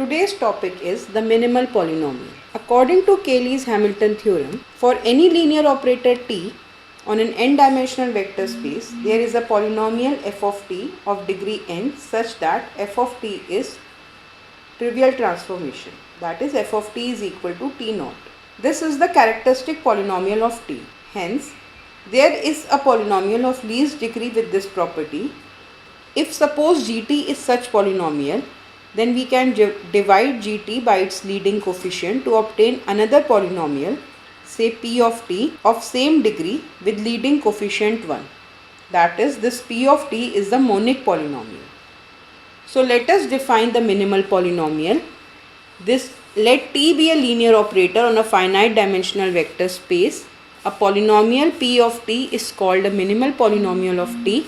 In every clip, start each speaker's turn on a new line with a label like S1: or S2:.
S1: Today's topic is the minimal polynomial. According to Cayley's Hamilton theorem, for any linear operator t on an n-dimensional vector space, there is a polynomial f of t of degree n such that f of t is trivial transformation, that is f of t is equal to t naught. This is the characteristic polynomial of t. Hence, there is a polynomial of least degree with this property. If suppose gt is such polynomial, then we can divide gt by its leading coefficient to obtain another polynomial, say p of t, of same degree with leading coefficient 1. That is, this p of t is the monic polynomial. So let us define the minimal polynomial. Let t be a linear operator on a finite dimensional vector space. A polynomial p of t is called a minimal polynomial of t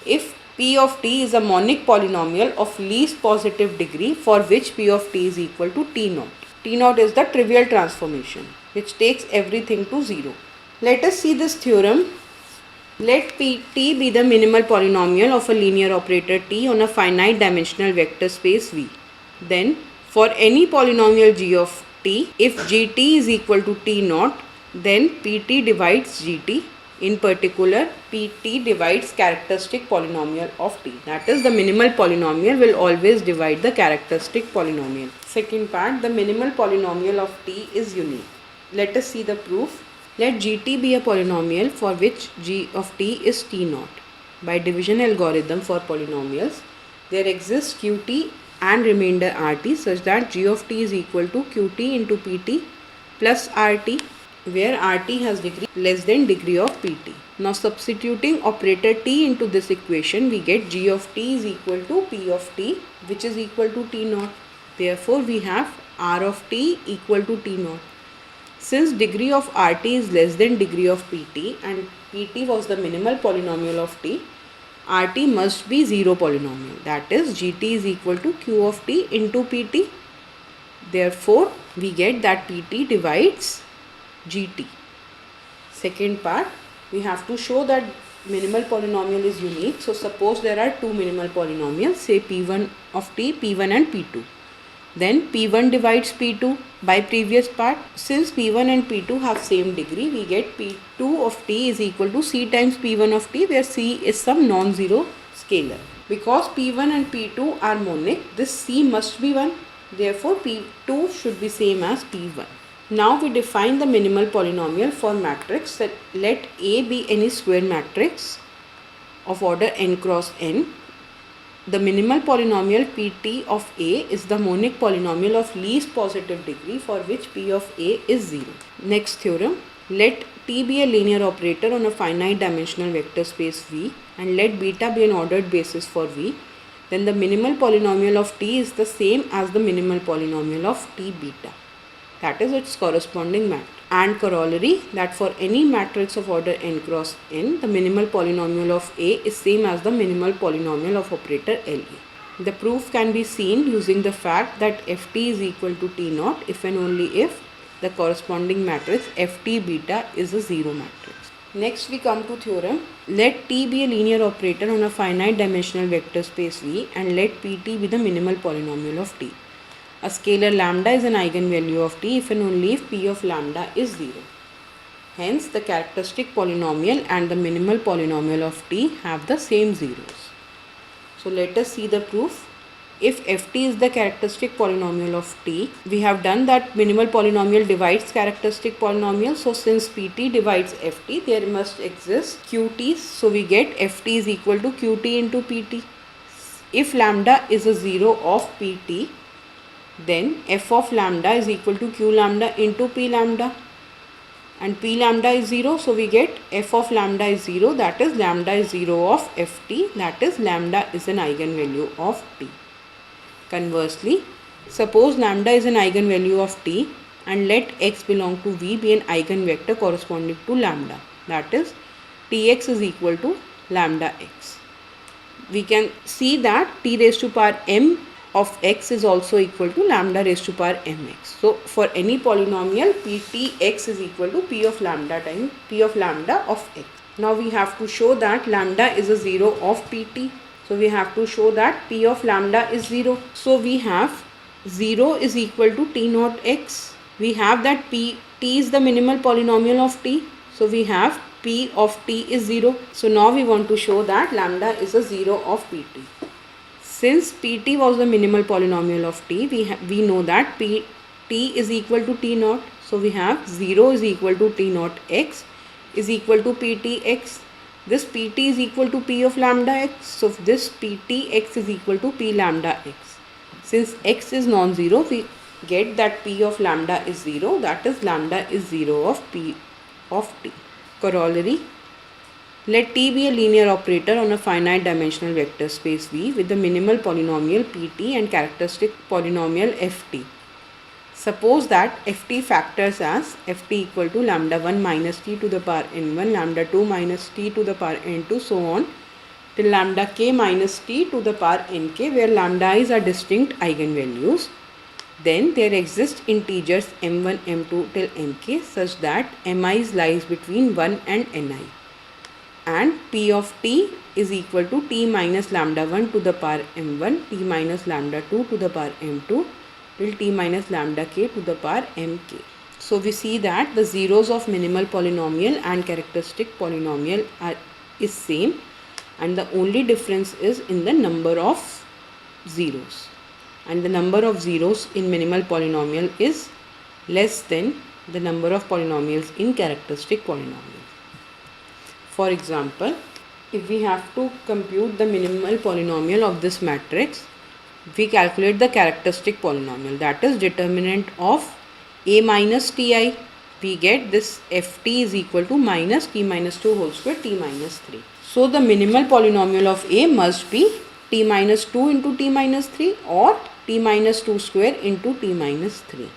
S1: if p of t is a monic polynomial of least positive degree for which p of t is equal to t naught. T naught is the trivial transformation which takes everything to 0. Let us see this theorem. Let t be the minimal polynomial of a linear operator t on a finite dimensional vector space V. Then for any polynomial g of t, if gt is equal to t naught, then pt divides gt. In particular, pt divides characteristic polynomial of t. That is, the minimal polynomial will always divide the characteristic polynomial. Second part, the minimal polynomial of t is unique. Let us see the proof. Let gt be a polynomial for which g of t is t naught. By division algorithm for polynomials, there exists qt and remainder rt such that g of t is equal to qt into pt plus rt, where rt has degree less than degree of pt. Now substituting operator t into this equation, we get g of t is equal to p of t, which is equal to t naught. Therefore we have r of t equal to t naught. Since degree of rt is less than degree of pt and pt was the minimal polynomial of t, rt must be zero polynomial. That is, gt is equal to q of t into pt. Therefore we get that pt divides gt. Second part, we have to show that minimal polynomial is unique. So suppose there are two minimal polynomials, say p1 of t, p1 and p2. Then p1 divides p2 by previous part. Since p1 and p2 have same degree, we get p2 of t is equal to c times p1 of t, where c is some non-zero scalar. Because p1 and p2 are monic, this c must be 1. Therefore p2 should be same as p1. Now we define the minimal polynomial for matrix. Let A be any square matrix of order n cross n. The minimal polynomial pt of A is the monic polynomial of least positive degree for which p of A is 0. Next theorem. Let t be a linear operator on a finite dimensional vector space V and let beta be an ordered basis for V. Then the minimal polynomial of t is the same as the minimal polynomial of t beta. That is its corresponding matrix. And corollary, that for any matrix of order n cross n, the minimal polynomial of A is same as the minimal polynomial of operator LA. The proof can be seen using the fact that ft is equal to t naught if and only if the corresponding matrix ft beta is a zero matrix. Next we come to theorem. Let t be a linear operator on a finite dimensional vector space V and let pt be the minimal polynomial of t. A scalar lambda is an eigenvalue of t if and only if p of lambda is 0. Hence, the characteristic polynomial and the minimal polynomial of t have the same zeros. So, let us see the proof. If ft is the characteristic polynomial of t, we have done that minimal polynomial divides characteristic polynomial. So, since pt divides ft, there must exist qt's. So, we get ft is equal to qt into pt. If lambda is a 0 of pt, then f of lambda is equal to q lambda into p lambda, and p lambda is 0, so we get f of lambda is 0, that is lambda is 0 of ft, that is lambda is an eigenvalue of t. Conversely, suppose lambda is an eigenvalue of t and let x belong to V be an eigenvector corresponding to lambda, that is tx is equal to lambda x. We can see that t raised to power m of x is also equal to lambda raised to power mx. So for any polynomial, ptx is equal to p of lambda times p of lambda of x. Now we have to show that lambda is a 0 of pt. So we have to show that p of lambda is 0. So we have 0 is equal to t naught x. We have that t is the minimal polynomial of t. So we have p of t is 0. So now we want to show that lambda is a 0 of pt. Since pt was the minimal polynomial of t, we know that t is equal to t naught. So we have 0 is equal to t naught x is equal to pt x. This pt is equal to p of lambda x. So this pt x is equal to p lambda x. Since x is non-zero, we get that p of lambda is 0. That is, lambda is 0 of p of t. Corollary: let t be a linear operator on a finite dimensional vector space V with the minimal polynomial pt and characteristic polynomial ft. Suppose that ft factors as ft equal to lambda 1 minus t to the power n1, lambda 2 minus t to the power n2, so on till lambda k minus t to the power nk, where lambdas are distinct eigenvalues. Then there exist integers m1, m2 till nk such that mi's lies between 1 and ni, and p of t is equal to t minus lambda 1 to the power m1, t minus lambda 2 to the power m2 till t minus lambda k to the power mk. So we see that the zeros of minimal polynomial and characteristic polynomial is same, and the only difference is in the number of zeros, and the number of zeros in minimal polynomial is less than the number of polynomials in characteristic polynomial. For example, if we have to compute the minimal polynomial of this matrix, we calculate the characteristic polynomial, that is determinant of a minus ti. We get this ft is equal to minus t minus 2 whole square t minus 3. So the minimal polynomial of a must be t minus 2 into t minus 3 or t minus 2 square into t minus 3.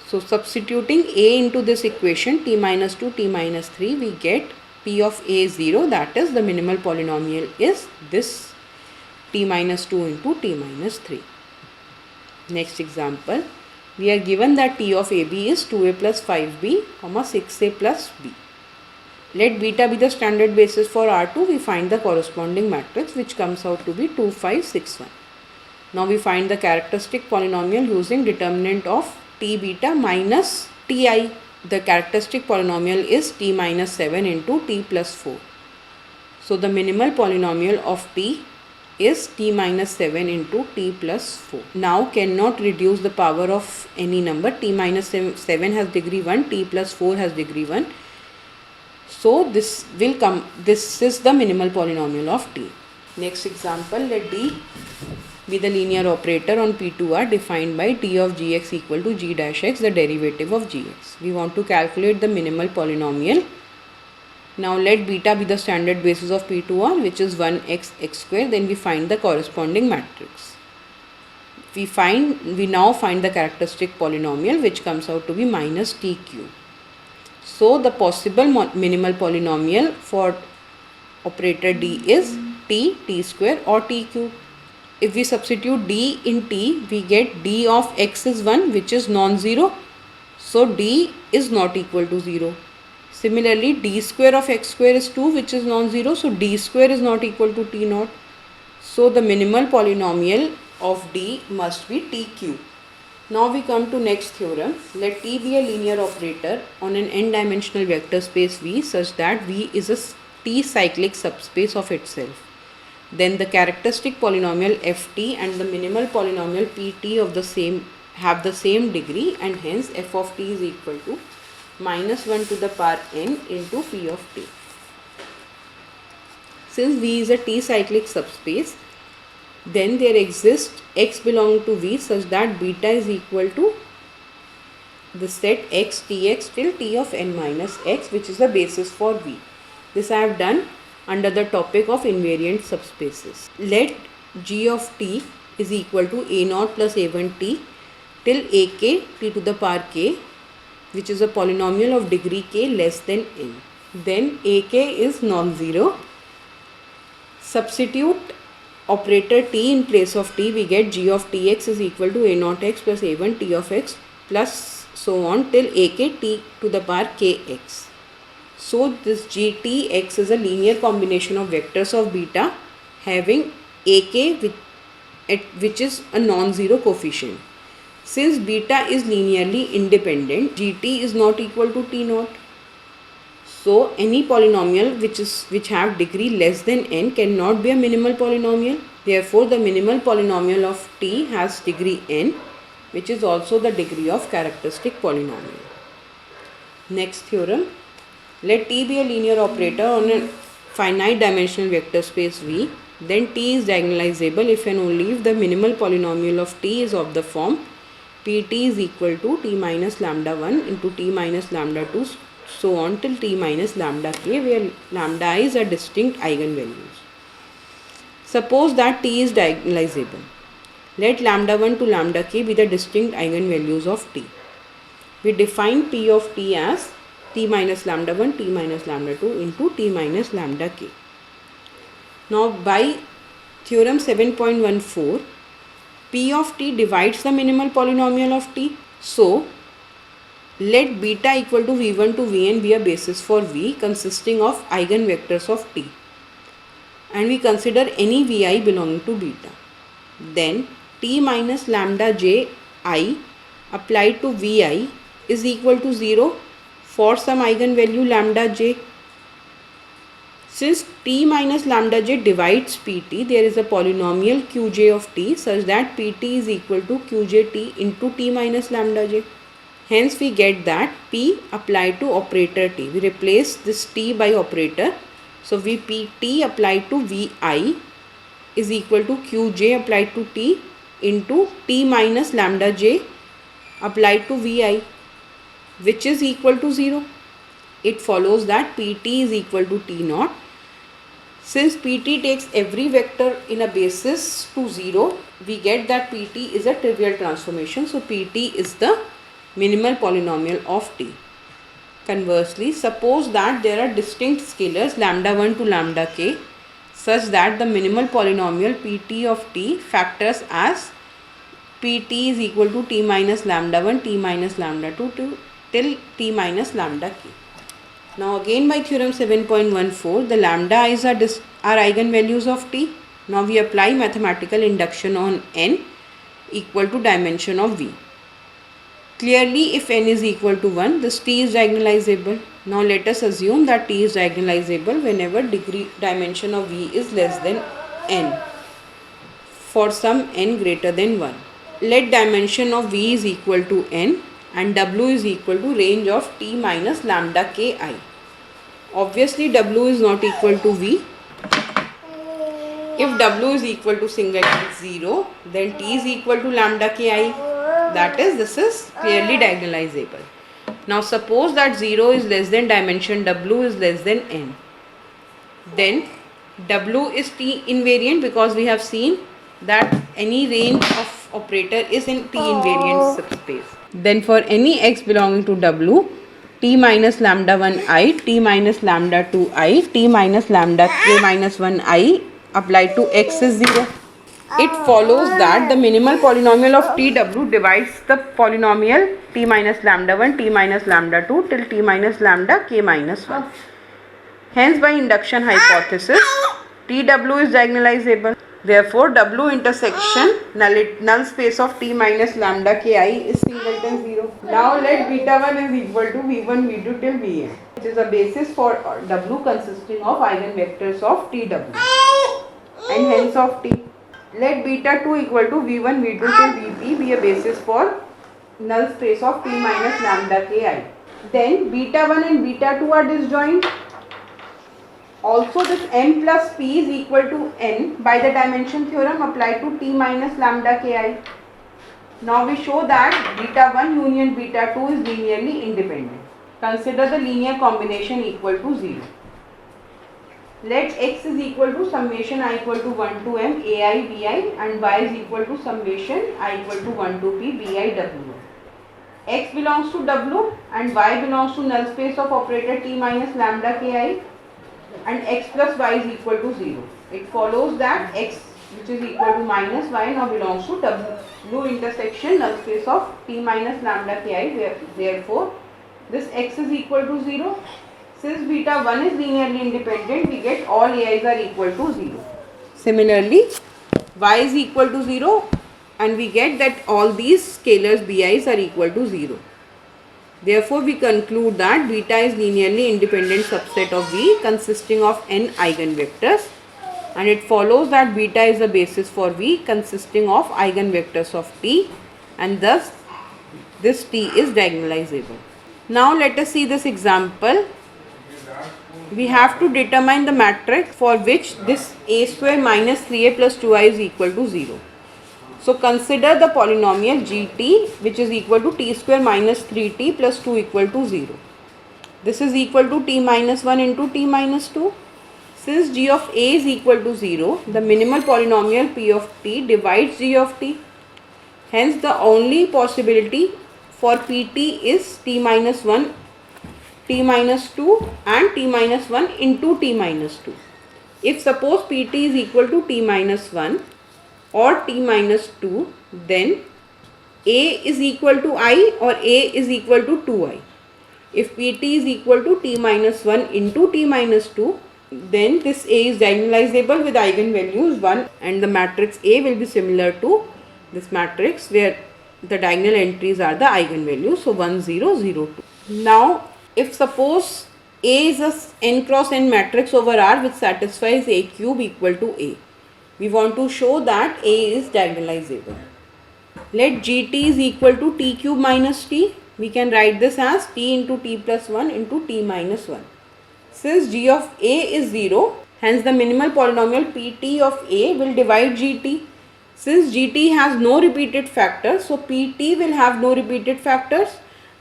S1: So substituting a into this equation t minus 2 t minus 3, we get p of a 0, that is, the minimal polynomial is this t minus 2 into t minus 3. Next example, we are given that t of ab is 2a plus 5b, 6a plus b. Let beta be the standard basis for R2. We find the corresponding matrix, which comes out to be 2, 5, 6, 1. Now we find the characteristic polynomial using determinant of t beta minus ti. The characteristic polynomial is t minus 7 into t plus 4. So the minimal polynomial of t is t minus 7 into t plus 4. Now cannot reduce the power of any number. T minus 7 has degree 1, t plus 4 has degree 1. So this is the minimal polynomial of t. Next example, let d be the linear operator on P2R defined by t of gx equal to g dash x, the derivative of gx. We want to calculate the minimal polynomial. Now let beta be the standard basis of P2R, which is 1x x square. Then we find the corresponding matrix. We now find the characteristic polynomial, which comes out to be minus t cube. So the possible minimal polynomial for operator d is t square or t cube. If we substitute d in t, we get d of x is 1, which is non-zero. So d is not equal to 0. Similarly, d square of x square is 2, which is non-zero. So d square is not equal to t naught. So the minimal polynomial of d must be t cube. Now we come to next theorem. Let t be a linear operator on an n-dimensional vector space V such that V is a t-cyclic subspace of itself. Then the characteristic polynomial ft and the minimal polynomial pt have the same degree, and hence f of t is equal to minus 1 to the power n into p of t. Since V is a t-cyclic subspace, then there exists x belonging to V such that beta is equal to the set x tx till t of n minus x, which is the basis for V. This I have done under the topic of invariant subspaces. Let g of t is equal to a0 plus a1t till ak t to the power k, which is a polynomial of degree k less than n. Then ak is non-zero. Substitute operator t in place of t, we get g of tx is equal to a0x plus a1 t of x plus so on till ak t to the power kx. So this gtx is a linear combination of vectors of beta having ak which is a non-zero coefficient. Since beta is linearly independent, gt is not equal to t naught. So any polynomial which have degree less than n cannot be a minimal polynomial. Therefore the minimal polynomial of t has degree n, which is also the degree of characteristic polynomial. Next theorem. Let t be a linear operator on a finite dimensional vector space V. Then t is diagonalizable if and only if the minimal polynomial of t is of the form pt is equal to t minus lambda 1 into t minus lambda 2 so on till t minus lambda k, where lambda is a distinct eigenvalues. Suppose that t is diagonalizable. Let lambda 1 to lambda k be the distinct eigenvalues of t. We define p of t as t minus lambda 1, t minus lambda 2 into t minus lambda k. Now by theorem 7.14, p of t divides the minimal polynomial of t. So let beta equal to v1 to vn be a basis for v consisting of eigenvectors of t, and we consider any vi belonging to beta. Then t minus lambda j I applied to vi is equal to 0 for some eigenvalue lambda j. Since t minus lambda j divides pt, there is a polynomial qj of t such that pt is equal to qjt into t minus lambda j. Hence we get that p applied to operator t. We replace this t by operator. So vpt applied to vi is equal to qj applied to t into t minus lambda j applied to vi, which is equal to 0. It follows that pt is equal to t naught. Since pt takes every vector in a basis to 0, we get that pt is a trivial transformation. So pt is the minimal polynomial of t. Conversely, suppose that there are distinct scalars lambda 1 to lambda k such that the minimal polynomial pt of t factors as pt is equal to t minus lambda 1, t minus lambda 2 till t minus lambda k. Now again by theorem 7.14, the lambda i's are eigenvalues of t. Now we apply mathematical induction on n equal to dimension of v. Clearly if n is equal to 1, this t is diagonalizable. Now let us assume that t is diagonalizable whenever dimension of v is less than n for some n greater than 1. Let dimension of v is equal to n and w is equal to range of t minus lambda ki. Obviously w is not equal to v. If w is equal to singleton 0, then t is equal to lambda ki. That is, this is clearly diagonalizable. Now suppose that 0 is less than dimension w is less than n. Then w is t invariant because we have seen that any range of operator is in t invariant subspace. Then for any x belonging to w, t minus lambda 1i, t minus lambda 2i, t minus lambda k minus 1i applied to x is 0. It follows that the minimal polynomial of tw divides the polynomial t minus lambda 1, t minus lambda 2 till t minus lambda k minus 1. Hence by induction hypothesis, tw is diagonalizable. Therefore w intersection null space of t minus lambda ki is singleton 0. Now let beta 1 is equal to v1 v2 till vn, which is a basis for w consisting of eigenvectors of tw and hence of t. Let beta 2 equal to v1 v2 till vp be a basis for null space of t minus lambda ki. Then beta 1 and beta 2 are disjoint. Also this m plus p is equal to n by the dimension theorem applied to t minus lambda ki. Now we show that beta 1 union beta 2 is linearly independent. Consider the linear combination equal to 0. Let x is equal to summation I equal to 1 to m ai bi and y is equal to summation I equal to 1 to p bi w. X belongs to w and y belongs to null space of operator t minus lambda ki and x plus y is equal to 0. It follows that x which is equal to minus y now belongs to w intersection null space of t minus lambda ki. Therefore this x is equal to 0. Since beta 1 is linearly independent, we get all ai's are equal to 0. Similarly, y is equal to 0, and we get that all these scalars bi's are equal to 0. Therefore, we conclude that beta is linearly independent subset of V consisting of n eigenvectors, and it follows that beta is the basis for V consisting of eigenvectors of T, and thus this T is diagonalizable. Now let us see this example. We have to determine the matrix for which this a square minus 3a plus 2i is equal to 0. So consider the polynomial gt, which is equal to t square minus 3t plus 2 equal to 0. This is equal to t minus 1 into t minus 2. Since g of a is equal to 0, the minimal polynomial p of t divides g of t. Hence the only possibility for pt is t minus 1, t minus 2 and t minus 1 into t minus 2. If suppose pt is equal to t minus 1 or t minus 2, then a is equal to I or a is equal to 2i. If pt is equal to t minus 1 into t minus 2, then this a is diagonalizable with eigenvalues 1, and the matrix A will be similar to this matrix where the diagonal entries are the eigenvalues, so 1 0 0 2. Now if suppose A is a n cross n matrix over R which satisfies A cube equal to A, we want to show that A is diagonalizable. Let gt is equal to t cube minus t. We can write this as t into t plus 1 into t minus 1. Since g of A is 0, hence the minimal polynomial pt of A will divide gt. Since gt has no repeated factors, so pt will have no repeated factors,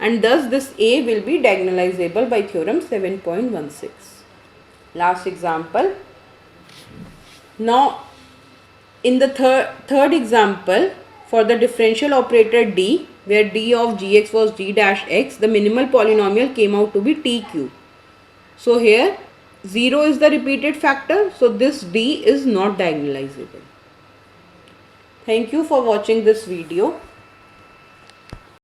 S1: and thus this A will be diagonalizable by theorem 7.16. Last example. Now in the third example, for the differential operator d, where d of gx was g dash x, the minimal polynomial came out to be t cube. So here 0 is the repeated factor, so this d is not diagonalizable. Thank you for watching this video.